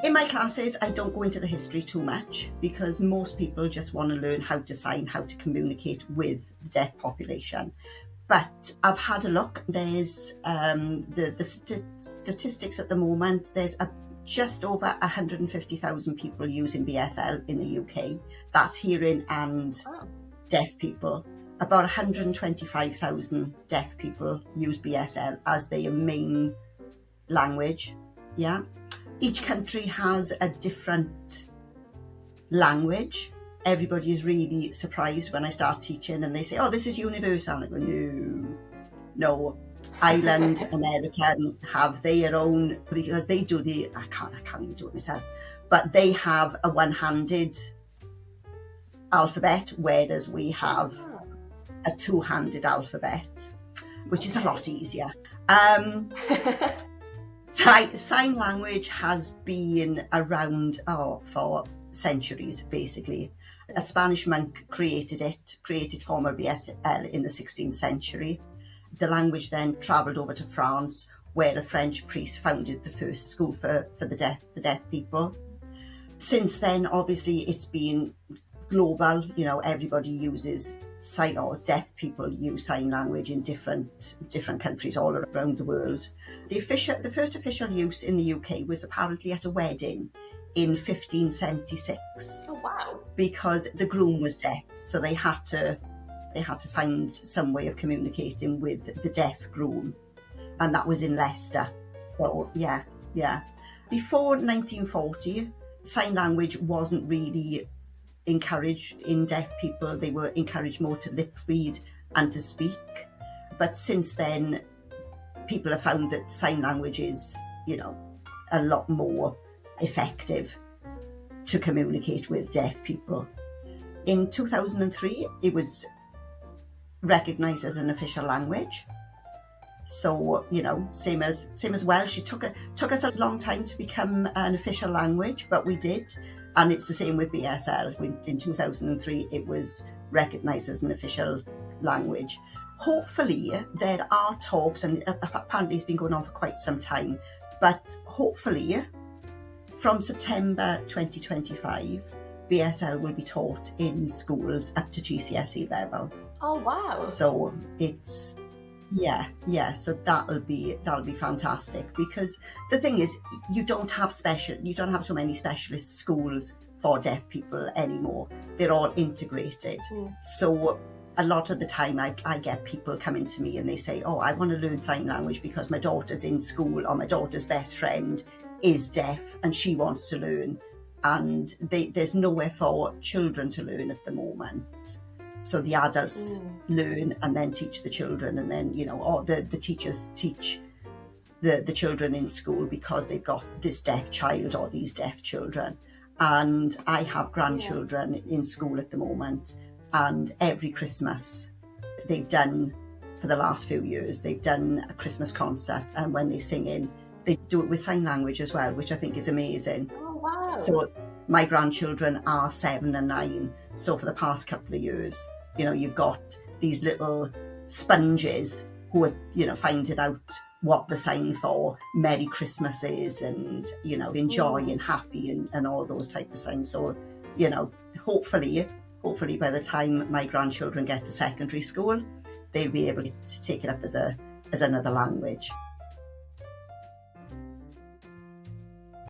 In my classes, I don't go into the history too much because most people just want to learn how to sign, how to communicate with the deaf population. But I've had a look. There's the statistics at the moment. There's just over 150,000 people using BSL in the UK. That's hearing and deaf people. About 125,000 deaf people use BSL as their main language. Yeah. Each country has a different language. Everybody is really surprised when I start teaching and they say, oh, this is universal. And I go, no. Ireland, American have their own, because they do I can't even do it myself, but they have a one-handed alphabet, whereas we have a two-handed alphabet, which is a lot easier. Sign language has been around for centuries, basically. A Spanish monk created formal BSL in the 16th century. The language then travelled over to France, where a French priest founded the first school for the deaf people. Since then, obviously, it's been global. You know, everybody uses sign, or deaf people use sign language in different countries all around the world. The first official use in the UK was apparently at a wedding in 1576. Oh wow! Because the groom was deaf, so they had to find some way of communicating with the deaf groom, and that was in Leicester. So yeah. Before 1940, sign language wasn't really encouraged in deaf people. They were encouraged more to lip read and to speak. But since then, people have found that sign language is, a lot more effective to communicate with deaf people. In 2003, it was recognised as an official language. So, same as Welsh. It took us a long time to become an official language, but we did. And it's the same with BSL. In 2003, it was recognised as an official language. Hopefully, there are talks, and apparently it's been going on for quite some time, but hopefully, from September 2025, BSL will be taught in schools up to GCSE level. Oh wow! So it's so that'll be fantastic, because the thing is, you don't have so many specialist schools for deaf people anymore. They're all integrated. So a lot of the time I get people coming to me and they say, oh, I want to learn sign language because my daughter's in school, or my daughter's best friend is deaf and she wants to learn, and there's nowhere for children to learn at the moment. So the adults learn and then teach the children, and then, or the teachers teach the children in school because they've got this deaf child or these deaf children. And I have grandchildren in school at the moment, and every Christmas they've done, for the last few years, they've done a Christmas concert, and when they sing in, they do it with sign language as well, which I think is amazing. Oh wow! So my grandchildren are 7 and 9. So for the past couple of years, you've got these little sponges who are, finding out what the sign for Merry Christmas is, and, enjoy and happy and all those type of signs. So, hopefully by the time my grandchildren get to secondary school, they'll be able to take it up as another language.